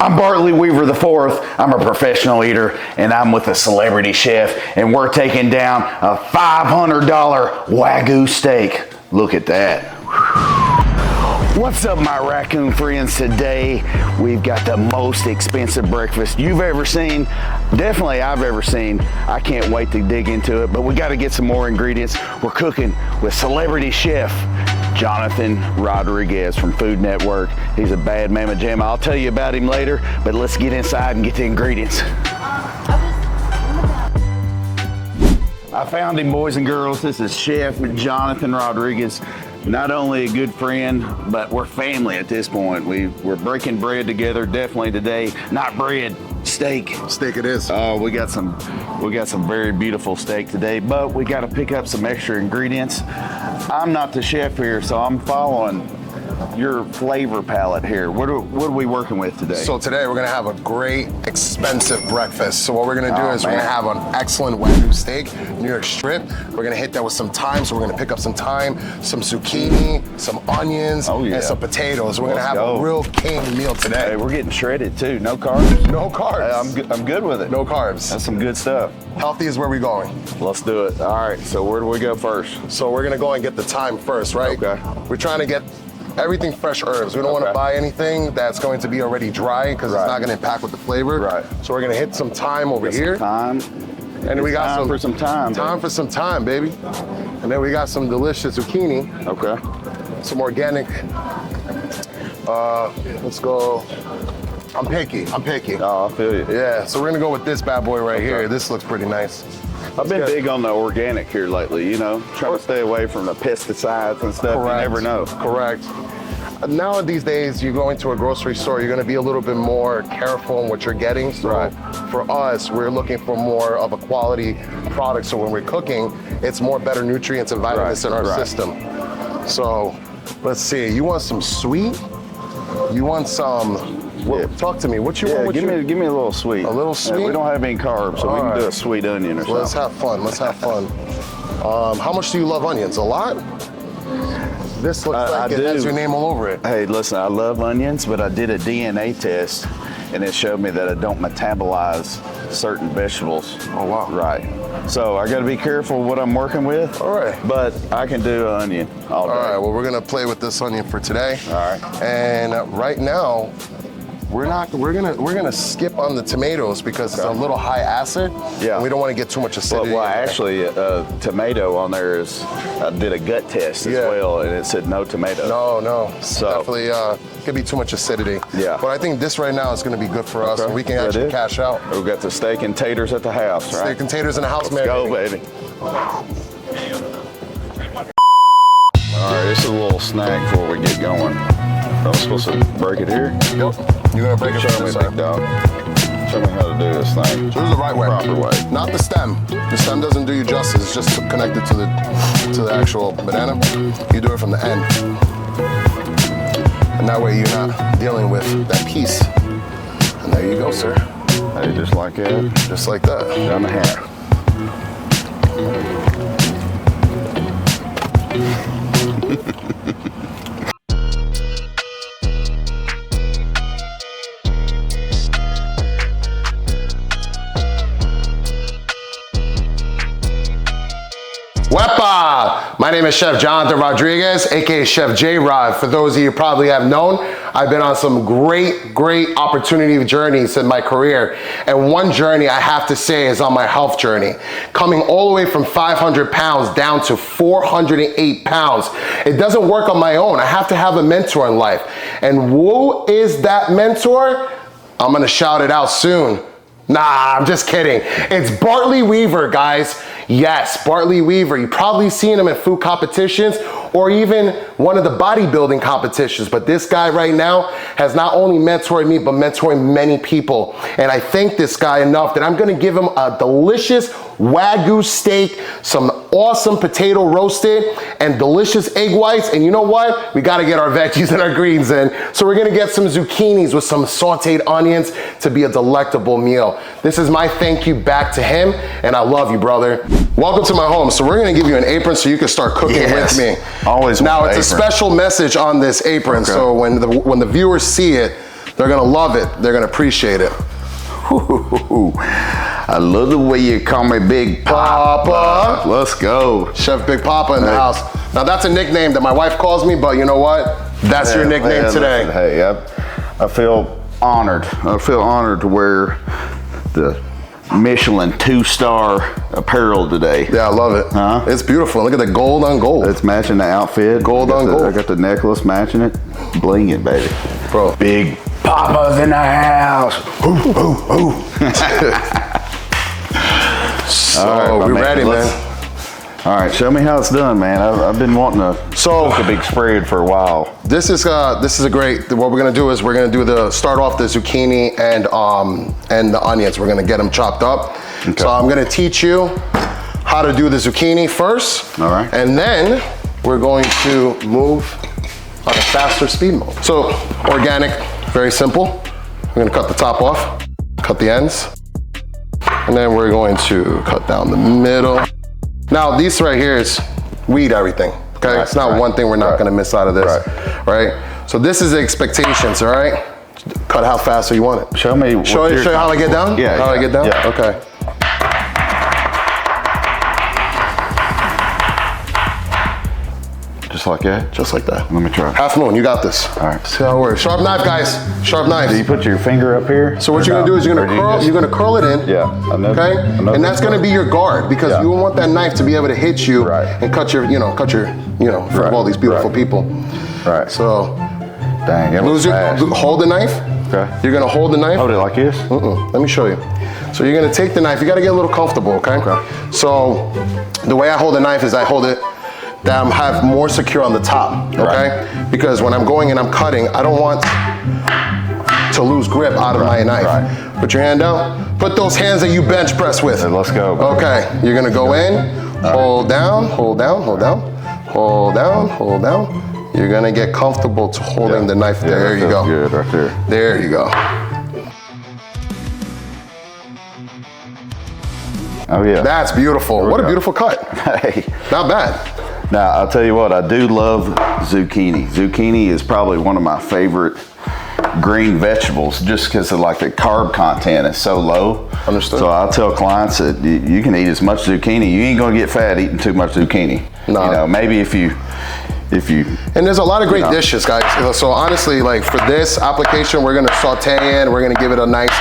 I'm Bartley Weaver IV. I'm a professional eater, and I'm with a celebrity chef, and we're taking down a $500 Wagyu steak. Look at that. What's up, my raccoon friends? Today, we've got the most expensive breakfast you've ever seen. Definitely I've ever seen. I can't wait to dig into it, but we got to get some more ingredients. We're cooking with celebrity chef Jonathan Rodriguez from Food Network. He's a bad mamma jamma. I'll tell you about him later, but let's get inside and get the ingredients. I found him, boys and girls. This is Chef Jonathan Rodriguez. Not only a good friend, but we're family at this point. We're breaking bread together, definitely today. Not bread, steak. Steak it is. Oh, we got some very beautiful steak today, but we got to pick up some extra ingredients. I'm not the chef here, so I'm following your flavor palette here. What are we working with today? So today we're gonna have a great, expensive breakfast. So what we're gonna do is we're gonna have an excellent Wagyu steak, New York strip. We're gonna hit that with some thyme. So we're gonna pick up some thyme, some zucchini, some onions, and some potatoes. We're gonna have a real king meal today. Hey, we're getting shredded too. No carbs? No carbs. I'm good with it. No carbs. That's some good stuff. Healthy is where we're going. Let's do it. All right, so where do we go first? So we're gonna go and get the thyme first, right? Okay. We're trying to get everything fresh herbs. We don't want to buy anything that's going to be already dry because it's not going to impact with the flavor. Right. So we're going to hit some thyme over here. Thyme. And then we got time for some thyme. Time for some thyme, baby. And then we got some delicious zucchini. Okay. Some organic. Let's go. I'm picky. Oh, I feel you. Yeah, so we're going to go with this bad boy right here. This looks pretty nice. I've been big on the organic here lately, you know, trying to stay away from the pesticides and stuff. Correct. You never know. Correct. Now these days, you go into a grocery store, you're going to be a little bit more careful in what you're getting. So for us, we're looking for more of a quality product. So when we're cooking, it's more better nutrients and vitamins in our system. So let's see. You want some sweet? You want some? Talk to me. What you want? Give me a little sweet. A little sweet? We don't have any carbs, so we can do a sweet onion or something. Let's have fun. Let's have fun. How much do you love onions? A lot? This looks like it has your name all over it. Hey, listen, I love onions, but I did a DNA test, and it showed me that I don't metabolize certain vegetables. Oh, wow. Right. So I got to be careful what I'm working with. All right. But I can do an onion all day. All right, well, we're going to play with this onion for today. All right. And right now, we're gonna skip on the tomatoes because it's a little high acid. Yeah. And we don't want to get too much acidity. Well, actually, tomato on there is. I did a gut test as well, and it said no tomato. No. So definitely could be too much acidity. Yeah. But I think this right now is going to be good for us, and we can actually cash out. We got the steak and taters at the house, right? Steak and taters in the house, man. Go, baby. All right, this is a little snack before we get going. I'm supposed to break it here? Yep. You're gonna break it Show me, big dog. Show me how to do this thing. So this is the right way. Proper way. Not the stem. The stem doesn't do you justice. It's just connected to the actual banana. You do it from the end. And that way you're not dealing with that piece. And there you go, sir. Hey, just like that. Just like that. Down the hat. Wepa! My name is Chef Jonathan Rodriguez, aka Chef Jrod. For those of you who probably have known, I've been on some great opportunity journeys in my career. And one journey I have to say is on my health journey. Coming all the way from 500 pounds down to 408 pounds. It doesn't work on my own. I have to have a mentor in life. And who is that mentor? I'm gonna shout it out soon. Nah, I'm just kidding. It's Bartley Weaver, guys. Yes, Bartley Weaver. You've probably seen him in food competitions or even one of the bodybuilding competitions. But this guy right now has not only mentored me, but mentoring many people. And I thank this guy enough that I'm gonna give him a delicious Wagyu steak, some awesome potato roasted, and delicious egg whites. And you know what? We gotta get our veggies and our greens in. So we're gonna get some zucchinis with some sauteed onions to be a delectable meal. This is my thank you back to him, and I love you, brother. Welcome to my home. So we're gonna give you an apron so you can start cooking with me. Always. Now it's a special message on this apron. Okay. So when the viewers see it, They're gonna love it. They're gonna appreciate it. I love the way you call me Big Papa. Let's go. Chef Big Papa in the house. Now that's a nickname that my wife calls me, but you know what? That's your nickname today. Listen, hey, I feel honored. I feel honored to wear the Michelin 2-star apparel today. Yeah, I love it. Huh? It's beautiful. Look at the gold on gold. It's matching the outfit. Gold on gold. I got the necklace matching it. Blinging, baby. Bro. Big Papa's in the house. Ooh, ooh, ooh. So, we ready, man. All right, show me how it's done, man. I've been wanting to cook a big spread for a while. This is a great. What we're gonna do is we're gonna do start off the zucchini and the onions. We're gonna get them chopped up. Okay. So I'm gonna teach you how to do the zucchini first. All right. And then we're going to move on a faster speed mode. So organic, very simple. We're gonna cut the top off, cut the ends, and then we're going to cut down the middle. Now, these right here is weed everything, okay? Right, it's not one thing we're not gonna miss out of this, right? So this is the expectations, all right? Cut how fast you want it. Show me. Show you how I get down? Yeah. How I get down? Yeah. Okay. Just like that? Just like that. Let me try. Half moon, you got this. All right. See how it works. Sharp knife, guys. Sharp knife. Do you put your finger up here? So what you're gonna do is you're gonna curl it in. Yeah. Okay. And that's gonna be your guard because you want that knife to be able to hit you and cut your, in front of all these beautiful people. Right. So. Dang. Hold the knife. Okay. You're gonna hold the knife. Hold it like this? Let me show you. So you're gonna take the knife. You gotta get a little comfortable, okay? Okay. So the way I hold the knife is I hold it that I have more secure on the top, okay? Right. Because when I'm going and I'm cutting, I don't want to lose grip out of my knife. Right. Put your hand down. Put those hands that you bench press with. And let's go. Okay, you're gonna go in, hold down, hold down, hold down, hold down, hold down. You're gonna get comfortable to holding the knife. There you go. Good, right there. There you go. Oh yeah. That's beautiful. What a beautiful cut. Hey. Not bad. Now, I'll tell you what, I do love zucchini. Zucchini is probably one of my favorite green vegetables just because of like the carb content is so low. Understood. So I'll tell clients that you can eat as much zucchini. You ain't gonna get fat eating too much zucchini. No. Maybe if you. And there's a lot of great dishes, guys. So honestly, like for this application, we're gonna saute in, we're gonna give it a nice,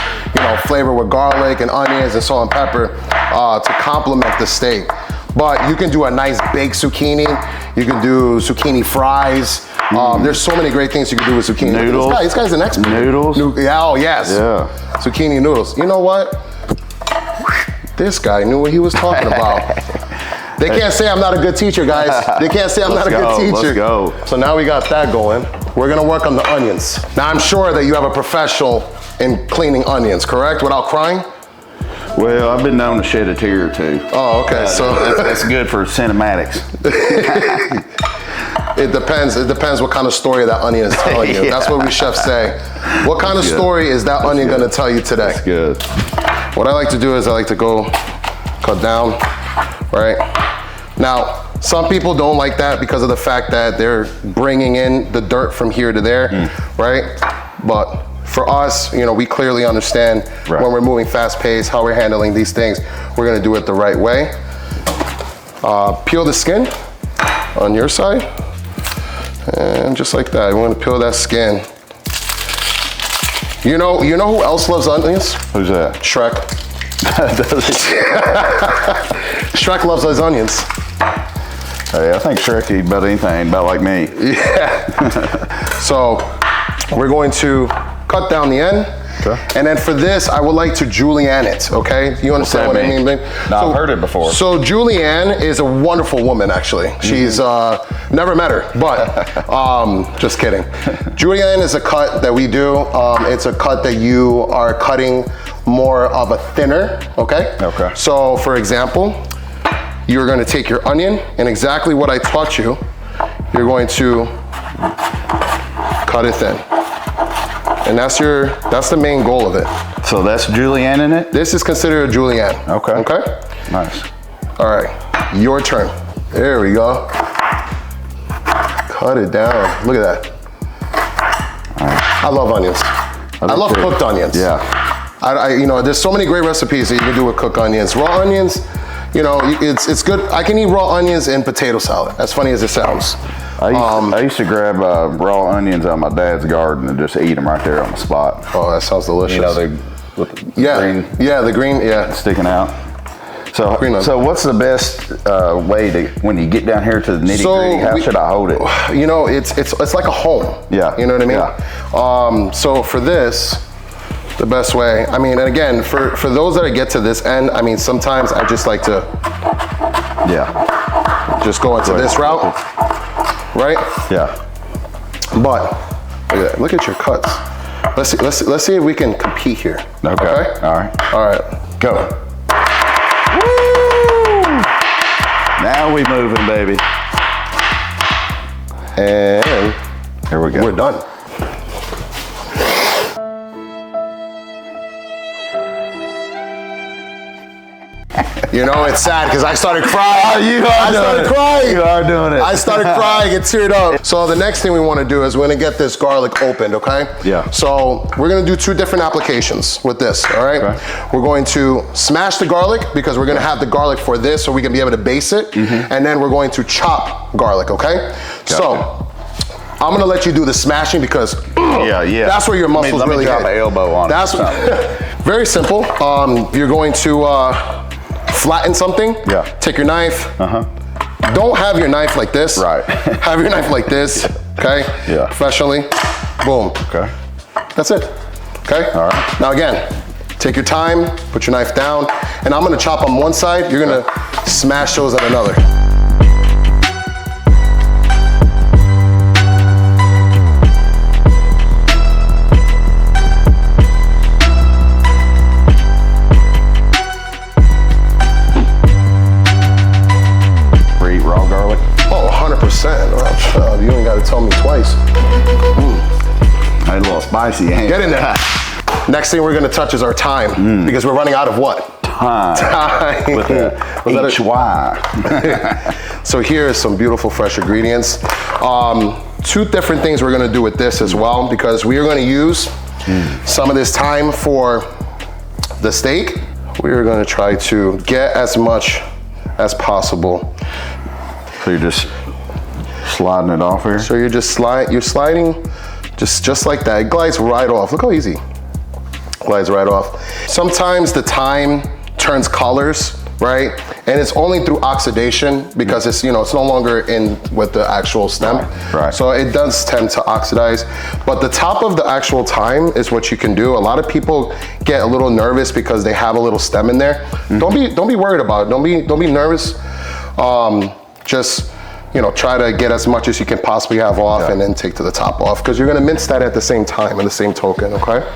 flavor with garlic and onions and salt and pepper to complement the steak. But you can do a nice baked zucchini. You can do zucchini fries. There's so many great things you can do with zucchini. Noodles. This guy's an expert. Noodles. Oh, yes. Yeah. Zucchini noodles. You know what? This guy knew what he was talking about. They can't say I'm not a good teacher, guys. They can't say I'm not a good teacher. Let's go. So now we got that going. We're gonna work on the onions. Now I'm sure that you have a professional in cleaning onions, correct? Without crying? Well, I've been known to shed a tear or two. Oh, okay. So that's good for cinematics. It depends. It depends what kind of story that onion is telling you. That's what we chefs say. What kind of story is that onion gonna tell you today? That's good. What I like to do is I like to go cut down, right? Now, some people don't like that because of the fact that they're bringing in the dirt from here to there, right? But for us, we clearly understand when we're moving fast paced, how we're handling these things. We're gonna do it the right way. Peel the skin on your side. And just like that, we're gonna peel that skin. You know who else loves onions? Who's that? Shrek. Does he? Shrek loves those onions. Hey, I think Shrek eats about anything, about like me. Yeah. So we're going to cut down the end. Okay. And then for this, I would like to julienne it, okay? You understand what I mean, babe? No, I've heard it before. So julienne is a wonderful woman, actually. She's, never met her, but just kidding. Julienne is a cut that we do. It's a cut that you are cutting more of a thinner, okay? Okay. So for example, you're gonna take your onion and exactly what I taught you, you're going to cut it thin. And that's the main goal of it. So that's julienne in it? This is considered a julienne. Okay. Okay? Nice. All right, your turn. There we go. Cut it down. Look at that. All right. I love onions. I love cooked onions. Yeah. You know, there's so many great recipes that you can do with cooked onions. Raw onions, you know, it's good. I can eat raw onions in potato salad, as funny as it sounds. I used to grab raw onions out of my dad's garden and just eat them right there on the spot. Oh, that sounds delicious. You know, with the green. Yeah, the green, sticking out. So what's the best way to, when you get down here to the nitty gritty, how should I hold it? You know, it's like a home. Yeah. You know what I mean? Yeah. So for this, the best way, I mean, and again, for those that get to this end, I mean, sometimes I just like to just go into this route, right? Yeah. But look at your cuts. Let's see if we can compete here. Okay. All right. Go. Woo! Now we moving, baby. And here we go. We're done. You know, it's sad because I started crying. I started crying. You are doing it. I started crying and teared up. So the next thing we want to do is we're going to get this garlic opened, okay? Yeah. So we're going to do 2 different applications with this, all right? Okay. We're going to smash the garlic because we're going to have the garlic for this so we can be able to base it. And then we're going to chop garlic, okay? Gotcha. So I'm going to let you do the smashing because that's where your muscles really hit. Let me drop an elbow on it. Very simple. You're going to flatten something. Yeah. Take your knife. Don't have your knife like this. Right. Have your knife like this. Okay. Yeah. Professionally. Boom. Okay. That's it. Okay. All right. Now again, take your time. Put your knife down, and I'm gonna chop on one side. You're gonna smash those at another. You ain't got to tell me twice. A little spicy. Get in there. Next thing we're going to touch is our thyme because we're running out of what? Thyme. With a HY. So here is some beautiful fresh ingredients. 2 different things we're going to do with this as well because we are going to use some of this thyme for the steak. We are going to try to get as much as possible. So you're just sliding it off here? So you're just sliding just like that. It glides right off. Look how easy. Glides right off. Sometimes the thyme turns colors, right? And it's only through oxidation because it's, you know, it's no longer in with the actual stem. Right. So it does tend to oxidize. But the top of the actual thyme is what you can do. A lot of people get a little nervous because they have a little stem in there. Don't be worried about it. Don't be nervous. Just, you know, try to get as much as you can possibly have off and then take to the top off because you're going to mince that at the same time in the same token, okay?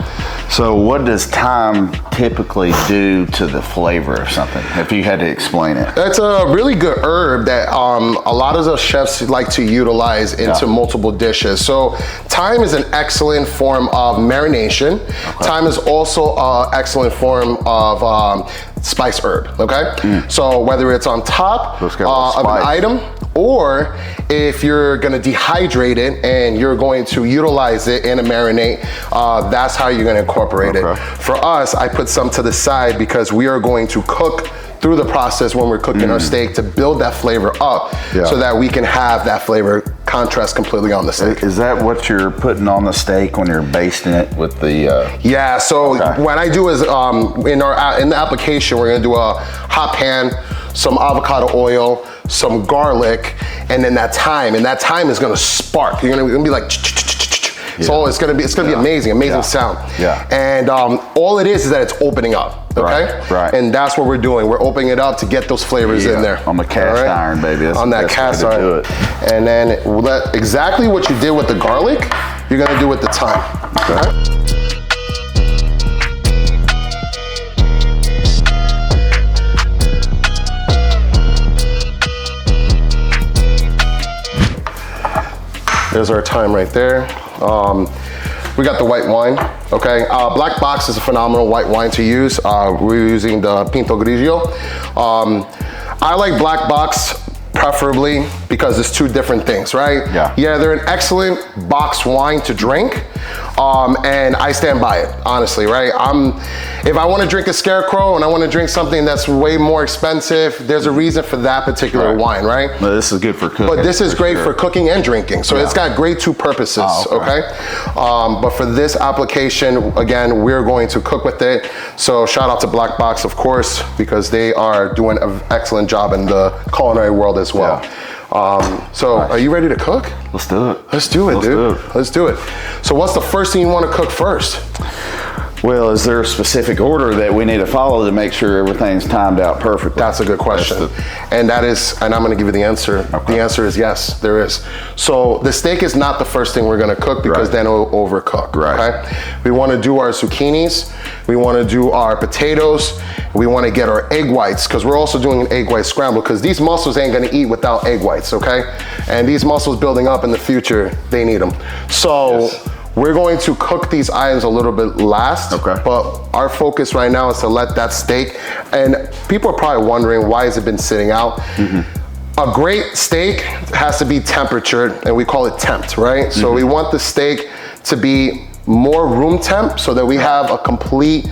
So what does thyme typically do to the flavor of something, if you had to explain it? It's a really good herb that a lot of the chefs like to utilize into multiple dishes. So thyme is an excellent form of marination. Okay. Thyme is also an excellent form of spice herb, okay? So whether it's on top of an item or if you're gonna dehydrate it and you're going to utilize it in a marinade, that's how you're gonna incorporate it. For us, I put some to the side because we are going to cook through the process when we're cooking our steak to build that flavor up so that we can have that flavor contrast completely on the steak. Is that what you're putting on the steak when you're basting it with the... Yeah, so what I do is in the application, we're gonna do a hot pan, some avocado oil, some garlic, and then that thyme, and that thyme is gonna spark. You're gonna be like, so it's gonna be amazing sound. Yeah. And all it is that it's opening up, okay? Right. And that's what we're doing. We're opening it up to get those flavors in there. On the cast iron, baby. That's on that cast iron. Do it. And then exactly what you did with the garlic, you're gonna do with the thyme. Okay? There's our thyme right there. We got the white wine, okay? Black Box is a phenomenal white wine to use. We're using the Pinto Grigio. I like Black Box preferably because it's 2 different things, right? Yeah. Yeah, they're an excellent box wine to drink, And I stand by it, honestly, right? If I want to drink a Scarecrow and I want to drink something that's way more expensive, there's a reason for that particular wine, right? Well, this is good for cooking. But this is great for cooking and drinking. So it's got great two purposes, okay? But for this application, again, we're going to cook with it. So shout out to Black Box, of course, because they are doing an excellent job in the culinary world as well. So are you ready to cook? Let's do it. Let's do it, dude. Let's do it. So what's the first thing you want to cook first? Well, is there a specific order that we need to follow to make sure everything's timed out perfectly? That's a good question. And I'm gonna give you the answer. The answer is yes, there is. So the steak is not the first thing we're gonna cook because then it'll overcook, okay? We wanna do our zucchinis, we wanna do our potatoes, we wanna get our egg whites, because we're also doing an egg white scramble, because these muscles ain't gonna eat without egg whites, okay? And these muscles building up in the future, they need them. So, we're going to cook these items a little bit last, but our focus right now is to let that steak, and people are probably wondering why has it been sitting out? A great steak has to be temperatured, and we call it temped, right? So we want the steak to be more room temp so that we have a complete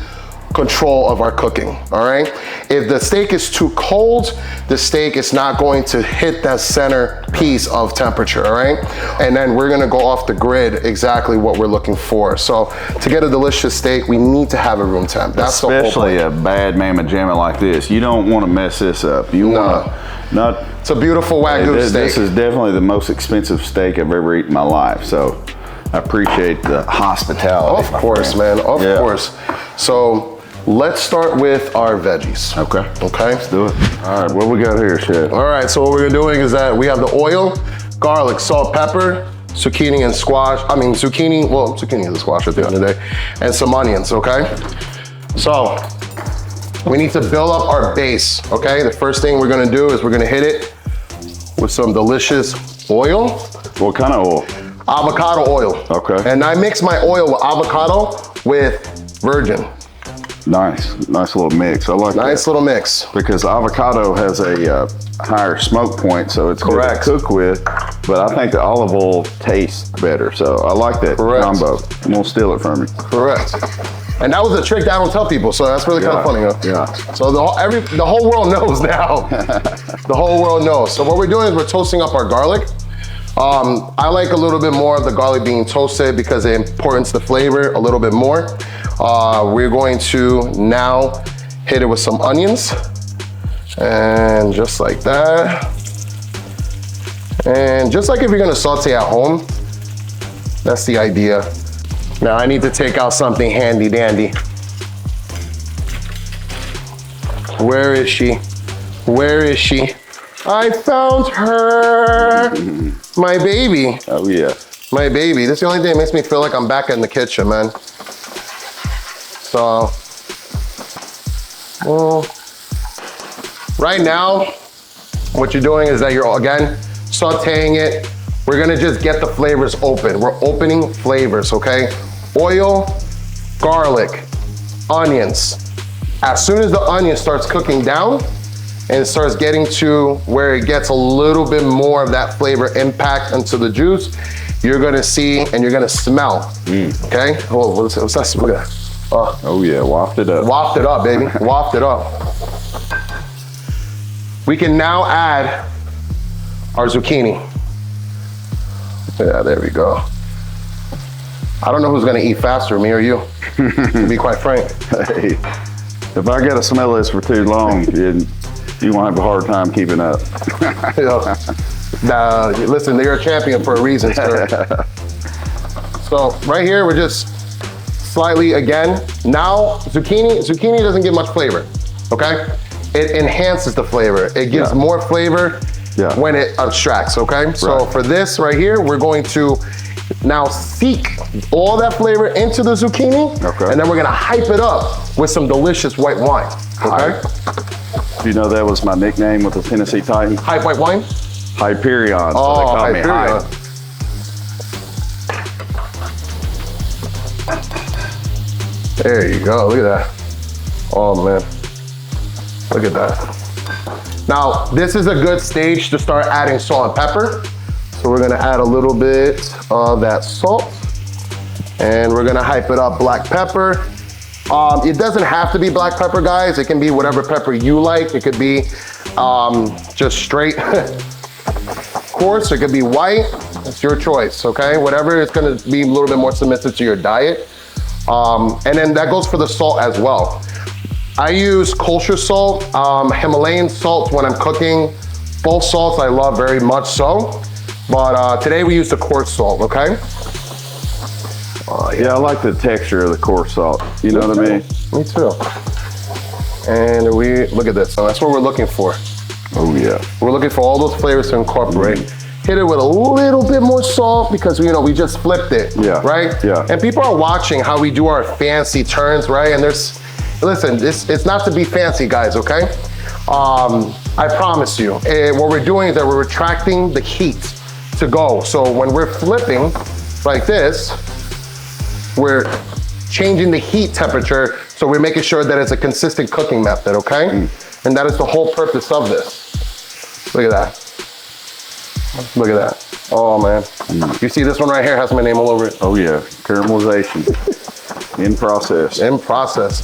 control of our cooking, all right? If the steak is too cold, the steak is not going to hit that center piece of temperature, all right? And then we're gonna go off the grid exactly what we're looking for. So to get a delicious steak, we need to have a room temp. That's especially a bad mamma jamma like this. You don't wanna mess this up. You wanna not. It's a beautiful Wagyu steak. This is definitely the most expensive steak I've ever eaten in my life. So I appreciate the hospitality. Of course, man, of course. So, let's start with our veggies. Okay. Let's do it. All right, what we got here, Chef? All right, so what we're doing is that we have the oil, garlic, salt, pepper, zucchini and squash. Zucchini is a squash at the end of the day, and some onions, okay? So, we need to build up our base, okay? The first thing we're gonna do is we're gonna hit it with some delicious oil. What kind of oil? Avocado oil. Okay. And I mix my oil with avocado with virgin. Nice little mix. I like that. Nice little mix. Because avocado has a higher smoke point, so it's good to cook with, but I think the olive oil tastes better, so I like that combo. You won't steal it from me. Correct. And that was a trick that I don't tell people, so that's really kind of funny, huh? Yeah. So the whole world knows now. The whole world knows. So what we're doing is we're toasting up our garlic. I like a little bit more of the garlic being toasted because it importance the flavor a little bit more. We're going to now hit it with some onions. And just like that. And just like if you're gonna saute at home, that's the idea. Now I need to take out something handy dandy. Where is she? Where is she? I found her. My baby. Oh yeah. My baby. This is the only thing that makes me feel like I'm back in the kitchen, man. So, well, right now, what you're doing is that you're, again, sauteing it. We're gonna just get the flavors open. We're opening flavors, okay? Oil, garlic, onions. As soon as the onion starts cooking down and it starts getting to where it gets a little bit more of that flavor impact into the juice, you're gonna see and you're gonna smell, okay? Oh, what's that? Look at that. Oh yeah, waft it up. Waft it up, baby, waft it up. We can now add our zucchini. Yeah, there we go. I don't know who's gonna eat faster, me or you, to be quite frank. Hey, if I gotta smell this for too long, you won't have a hard time keeping up. Nah, listen, you're a champion for a reason, sir. So right here, we're just slightly, again, now zucchini doesn't give much flavor, okay? It enhances the flavor. It gives more flavor when it abstracts, okay? So for this right here, we're going to now seek all that flavor into the zucchini, and then we're gonna hype it up with some delicious white wine, okay? You know that was my nickname with the Tennessee Titans? Hype white wine? Hyperion, so they call me Hype. There you go, look at that. Oh man, look at that. Now, this is a good stage to start adding salt and pepper. So we're gonna add a little bit of that salt And we're gonna hype it up, black pepper. It doesn't have to be black pepper, guys. It can be whatever pepper you like. It could be just straight coarse, it could be white. It's your choice, okay? Whatever is gonna be a little bit more submissive to your diet. And then that goes for the salt as well. I use kosher salt, Himalayan salt when I'm cooking. Both salts I love very much so. But today we use the coarse salt, okay? Yeah, I like the texture of the coarse salt. You know what I mean? Me too. And we, look at this. So that's what we're looking for. Oh yeah. We're looking for all those flavors to incorporate. Hit it with a little bit more salt because, you know, we just flipped it, Yeah. right? Yeah. And people are watching how we do our fancy turns, right? And there's, listen, it's not to be fancy, guys, okay? I promise you. What we're doing is that we're retracting the heat to go. So when we're flipping like this, we're changing the heat temperature, so we're making sure that it's a consistent cooking method, okay? And that is the whole purpose of this. Look at that. Look at that. Oh man. You see this one right here has my name all over it. Oh yeah, caramelization. In process. In process.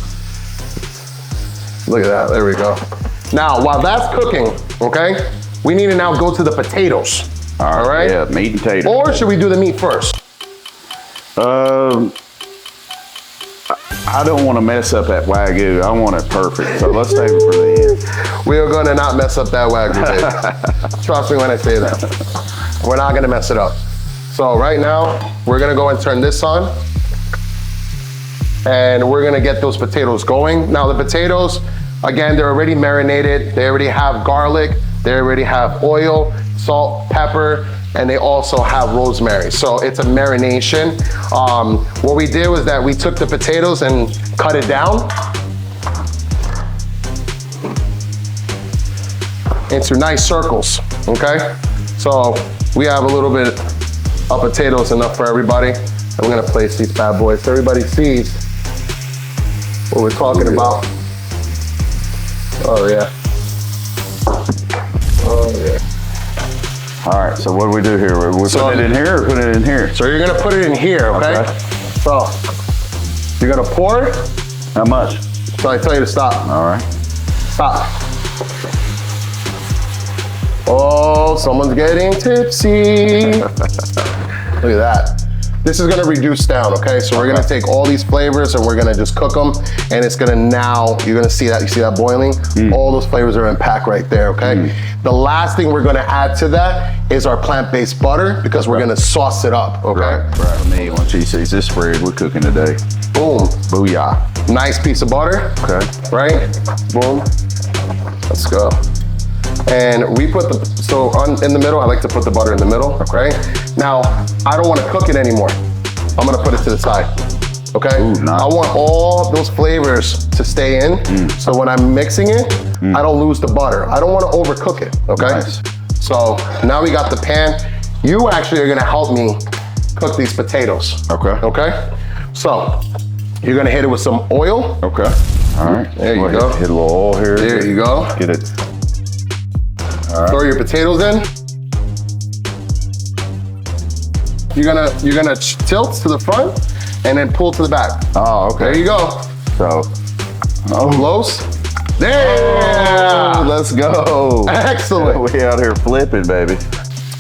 Look at that, there we go. Now, while that's cooking, okay, we need to now go to the potatoes, all right? Yeah, meat and potatoes. Or should we do the meat first? I don't want to mess up that Wagyu. I want it perfect. So let's save it for the end. We are gonna not mess up that Wagyu, baby. Trust me when I say that. We're not gonna mess it up. So right now, we're gonna go and turn this on. And we're gonna get those potatoes going. Now the potatoes, again, they're already marinated. They already have garlic. They already have oil, salt, pepper, and they also have rosemary. So it's a marination. What we did was that we took the potatoes and cut it down into nice circles, okay? So we have a little bit of potatoes, enough for everybody. And we're gonna place these bad boys so everybody sees what we're talking about. Oh yeah. Oh yeah. All right, so what do we do here? We So- put it in here or put it in here? So you're gonna put it in here, okay? Okay. So you're gonna pour. How much? So I tell you to stop. All right. Stop. Oh, someone's getting tipsy. Look at that. This is gonna reduce down, okay? So we're gonna take all these flavors and we're gonna just cook them, and it's gonna now, you're gonna see that, you see that boiling? All those flavors are in pack right there, okay? The last thing we're gonna add to that is our plant-based butter, because we're gonna sauce it up, okay? Right. For me, once she sees this spread, we're cooking today. Boom. Booyah. Nice piece of butter, Okay. right? Boom. Let's go. And we put the, so in the middle, I like to put the butter in the middle, okay? Now, I don't wanna cook it anymore. I'm gonna put it to the side, okay? Ooh, nice. I want all those flavors to stay in, so when I'm mixing it, I don't lose the butter. I don't wanna overcook it, okay? Nice. So now we got the pan. You actually are gonna help me cook these potatoes. Okay. Okay? So, you're gonna hit it with some oil. Okay. All right. There you Go go. ahead, hit a little oil here. There you go. Get it. Throw your potatoes in. You're gonna tilt to the front and then pull to the back. Oh, okay. There you go. So, Close. There. let's go. Excellent. We out here flipping, baby.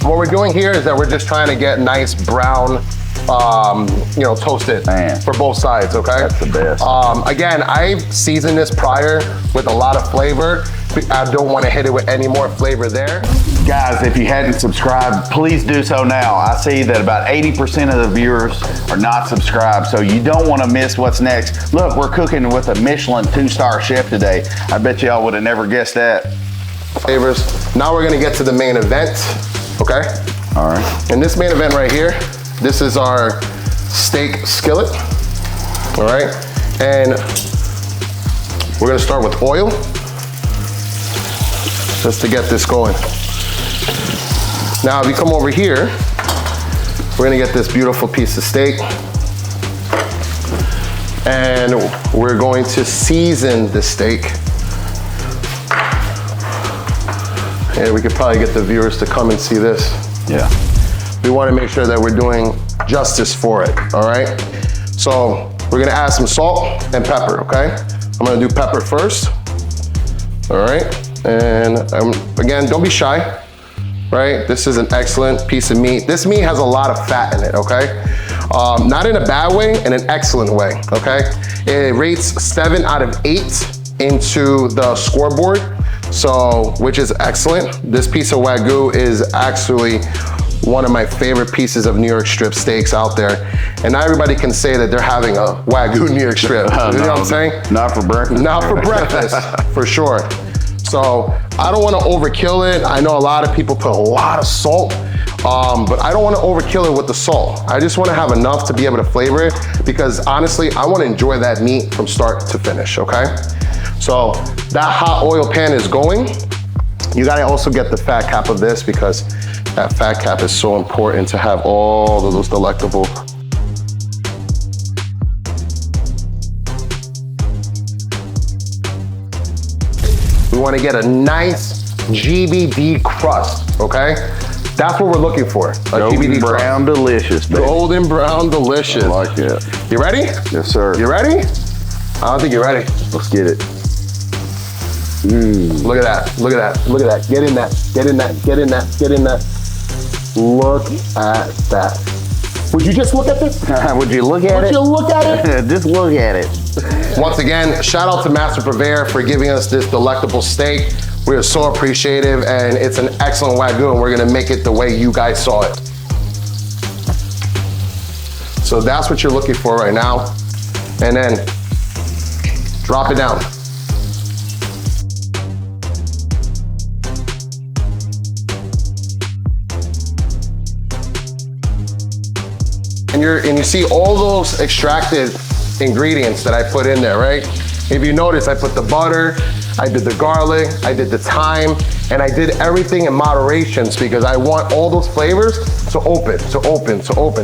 What we're doing here is that we're just trying to get nice brown, toasted Man. for both sides, okay? That's the best. Again, I've seasoned this prior with a lot of flavor. I don't want to hit it with any more flavor there. Guys, if you hadn't subscribed, please do so now. I see that about 80% of the viewers are not subscribed, so you don't want to miss what's next. Look, we're cooking with a Michelin 2-star chef today. I bet y'all would have never guessed that. Flavors. Now we're gonna get to the main event, okay? All right. And this main event right here, this is our steak skillet, all right? And we're gonna start with oil, just to get this going. Now, if you come over here, we're gonna get this beautiful piece of steak. And we're going to season the steak. And we could probably get the viewers to come and see this. Yeah. We wanna make sure that we're doing justice for it, all right? So we're gonna add some salt and pepper, okay? I'm gonna do pepper first, all right? And again, don't be shy, right? This is an excellent piece of meat. This meat has a lot of fat in it, okay? Not in a bad way, in an excellent way, okay? It rates 7 out of 8 into the scoreboard, so, which is excellent. This piece of Wagyu is actually one of my favorite pieces of New York strip steaks out there. And not everybody can say that they're having a Wagyu New York strip. You know what I'm saying? Not for breakfast. Not for breakfast, for sure. So I don't wanna overkill it. I know a lot of people put a lot of salt, but I don't wanna overkill it with the salt. I just wanna have enough to be able to flavor it, because honestly, I wanna enjoy that meat from start to finish, okay? So that hot oil pan is going. You gotta also get the fat cap of this, because that fat cap is so important to have all of those delectable. We wanna get a nice GBD crust, okay? That's what we're looking for, a GBD brown crust. delicious, baby. Golden brown delicious. I like it. You ready? Yes, sir. You ready? I don't think you're ready. Let's get it. Look at that, look at that, look at that. Get in that, get in that, get in that, get in that. Look at that. Would you just look at this? Would you look at it? Would you look at it? Just look at it. Once again, shout out to Master Purveyor for giving us this delectable steak. We are so appreciative, and it's an excellent Wagyu, and we're gonna make it the way you guys saw it. So that's what you're looking for right now. And then drop it down. And you see all those extracted ingredients that I put in there, right? If you notice, I put the butter, I did the garlic, I did the thyme, and I did everything in moderations because I want all those flavors to open.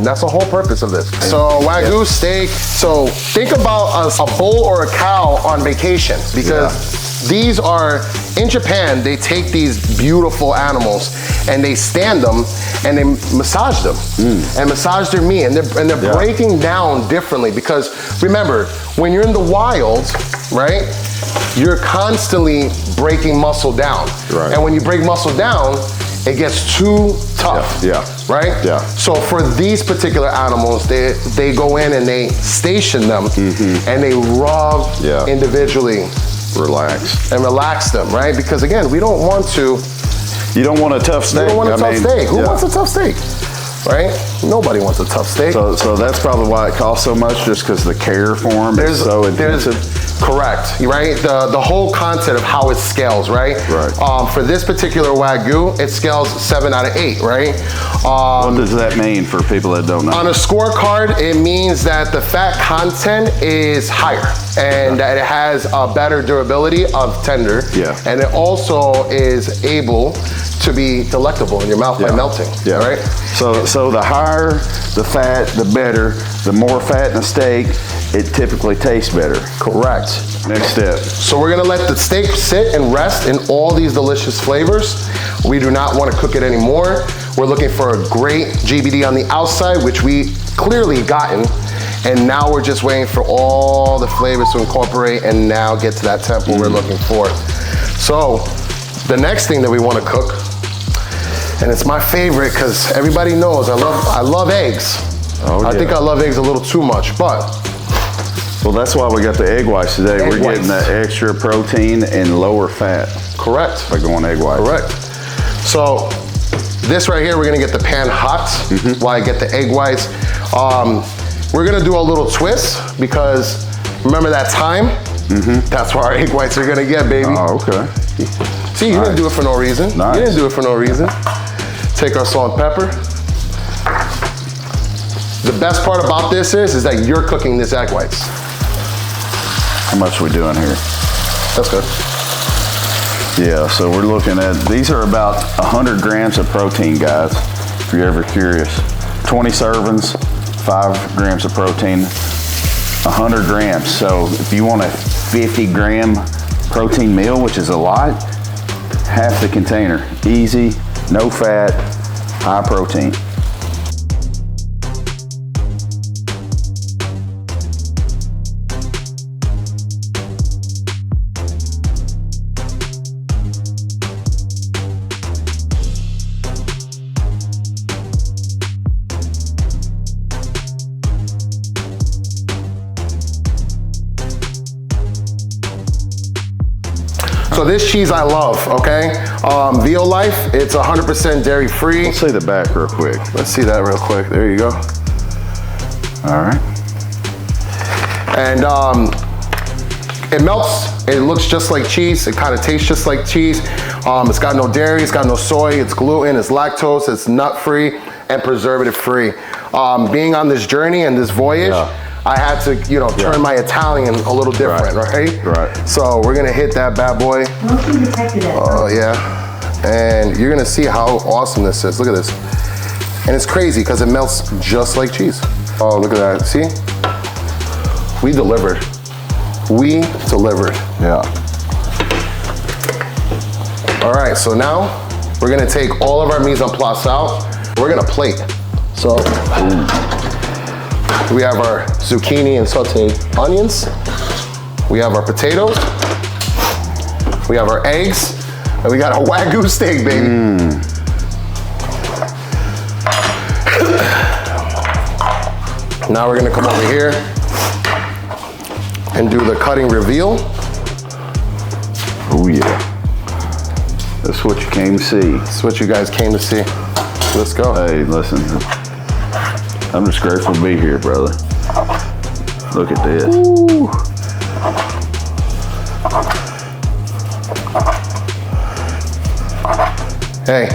That's the whole purpose of this. So Wagyu steak, so think about a bull or a cow on vacation, because these are, in Japan, they take these beautiful animals and they stand them and they massage them and massage their meat, and they're breaking down differently, because remember, when you're in the wild, right, you're constantly breaking muscle down. Right. And when you break muscle down, it gets too tough, right? Yeah. So for these particular animals, they go in and they station them and they rub individually. Relax. And relax them, right? Because again, we don't want to. You don't want a tough steak. You don't want a tough steak. Who wants a tough steak? Right? Nobody wants a tough steak. So that's probably why it costs so much, just because the care for them is so intensive. Correct, right? The whole concept of how it scales, right? Right. For this particular Wagyu, it scales 7 out of 8, right? What does that mean for people that don't know? On a scorecard, it means that the fat content is higher and that it has a better durability of tender. Yeah. And it also is able to be delectable in your mouth by melting. Yeah. Right? So the higher the fat, the better. The more fat in a steak, it typically tastes better. Correct. Next step. So we're gonna let the steak sit and rest in all these delicious flavors. We do not want to cook it anymore. We're looking for a great GBD on the outside, which we clearly gotten. And now we're just waiting for all the flavors to incorporate and now get to that tempo we're looking for. So the next thing that we want to cook, and it's my favorite because everybody knows I love eggs. Oh, I think I love eggs a little too much, but. Well, that's why we got the egg whites today. We're getting that extra protein and lower fat. Correct. By going egg whites. Correct. So this right here, we're gonna get the pan hot while I get the egg whites. We're gonna do a little twist because remember that thyme? That's where our egg whites are gonna get, baby. Oh, okay. See, you didn't do it for no reason. Nice. You didn't do it for no reason. Take our salt and pepper. The best part about this is that you're cooking this egg whites. How much are we doing here? That's good. Yeah, so we're looking at, these are about 100 grams of protein, guys, if you're ever curious. 20 servings, 5 grams of protein, 100 grams. So if you want a 50-gram protein meal, which is a lot, half the container. Easy, no fat, high protein. So this cheese I love, okay? Veal Life, it's 100% dairy free. Let's see the back real quick. Let's see that real quick. There you go. All right. And it melts, it looks just like cheese, it kind of tastes just like cheese. It's got no dairy, it's got no soy, it's gluten, it's lactose, it's nut free, and preservative free. Being on this journey and this voyage, I had to, you know, turn my Italian a little different, right? Right. So we're gonna hit that bad boy. Oh yeah. And you're gonna see how awesome this is. Look at this. And it's crazy because it melts just like cheese. Oh, look at that, see? We delivered. We delivered. Yeah. All right, so now we're gonna take all of our mise en place out. We're gonna plate. So we have our zucchini and sauteed onions. We have our potatoes. We have our eggs. And we got a Wagyu steak, baby. Now we're gonna come over here and do the cutting reveal. Oh yeah. That's what you came to see. That's what you guys came to see. Let's go. Hey, listen. I'm just grateful to be here, brother. Look at this. Ooh. Hey.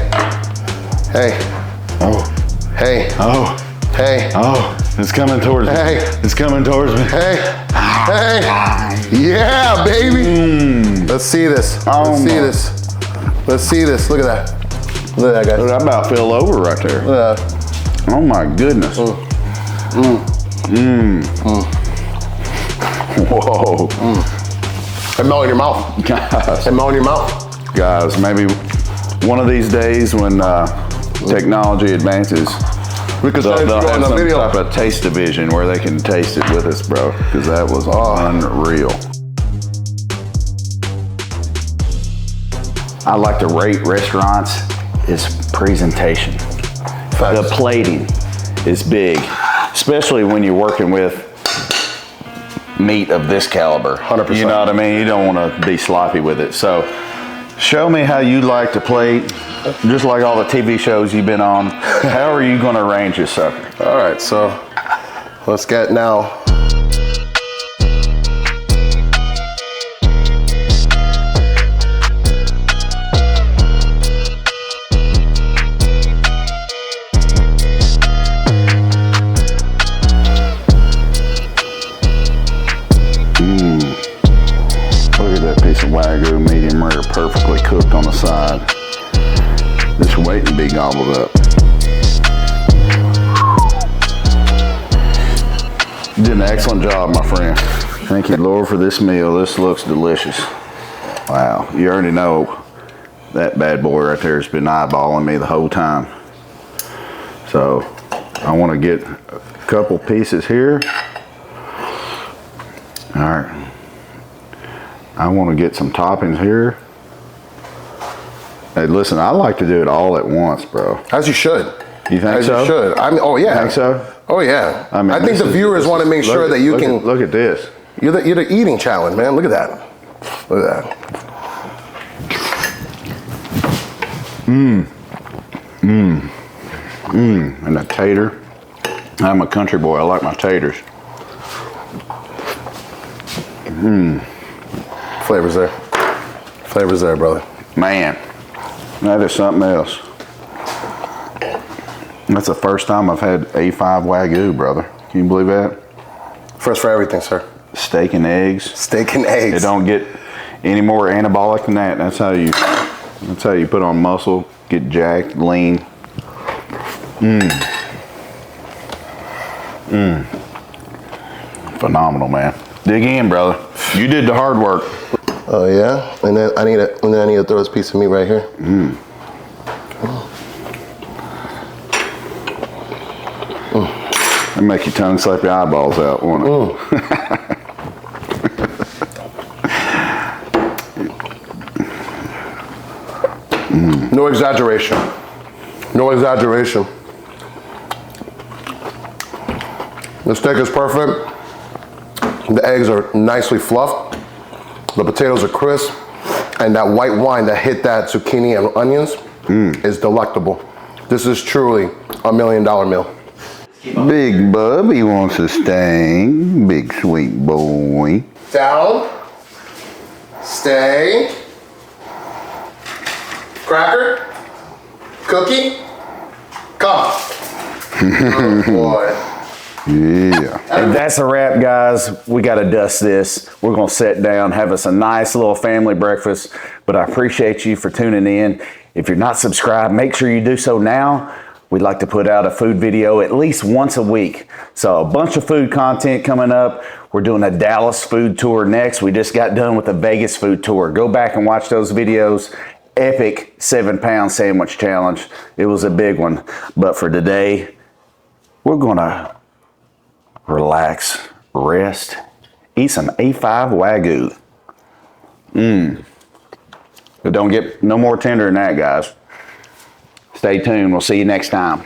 Hey. Oh. Hey. Oh. Hey. Oh. It's coming towards me. Hey. It's coming towards me. Hey. Hey. Yeah, baby. Let's see this. Let's see this. Let's see this. Look at that. Look at that, guys. Dude, I about fell over right there. Look at that. Oh my goodness. Whoa. It melt in your mouth. Guys. It melt in your mouth. Guys, maybe one of these days when technology advances, We could they'll send it have on the some video. type of taste division where they can taste it with us, bro, because that was unreal. I like to rate restaurants is presentation. The plating is big, especially when you're working with meat of this caliber. 100%. You know what I mean? You don't want to be sloppy with it. So show me how you like to plate, just like all the TV shows you've been on. How are you going to arrange this sucker? All right, so let's get now. Look at that piece of Wagyu, medium rare, perfectly cooked on the side. Just waiting to be gobbled up. You did an excellent job, my friend. Thank you, Lord, for this meal. This looks delicious. Wow, you already know that bad boy right there has been eyeballing me the whole time. So I want to get a couple pieces here. All right. I want to get some toppings here. Hey, listen, I like to do it all at once, bro. As you should. You think As so? you should. I mean, oh yeah. You think so? Oh yeah. I mean, I think the viewers want to make sure that you can. Look at this. You're the eating challenge, man. Look at that. Look at that. And the tater. I'm a country boy. I like my taters. Flavors there. Flavors there, brother. Man, that is something else. That's the first time I've had A5 Wagyu, brother. Can you believe that? First for everything, sir. Steak and eggs. Steak and eggs. It don't get any more anabolic than that. That's how you put on muscle, get jacked, lean. Phenomenal, man. Dig in, brother. You did the hard work. Oh yeah, and then I need to throw this piece of meat right here. It'll make your tongue slap your eyeballs out, won't it? No exaggeration. No exaggeration. The steak is perfect. The eggs are nicely fluffed. The potatoes are crisp. And that white wine that hit that zucchini and onions is delectable. This is truly $1 million meal. Big Bubby wants a sting. Big sweet boy. Down. Stay. Cracker. Cookie. Come. Oh boy. Yeah. And that's a wrap, guys. We got to dust this. We're going to sit down, have us a nice little family breakfast. But I appreciate you for tuning in. If you're not subscribed, make sure you do so now. We'd like to put out a food video at least once a week. So a bunch of food content coming up. We're doing a Dallas food tour next. We just got done with the Vegas food tour. Go back and watch those videos. Epic 7-pound sandwich challenge. It was a big one. But for today, we're gonna relax, rest, eat some A5 Wagyu. But don't get no more tender than that, guys. Stay tuned. We'll see you next time.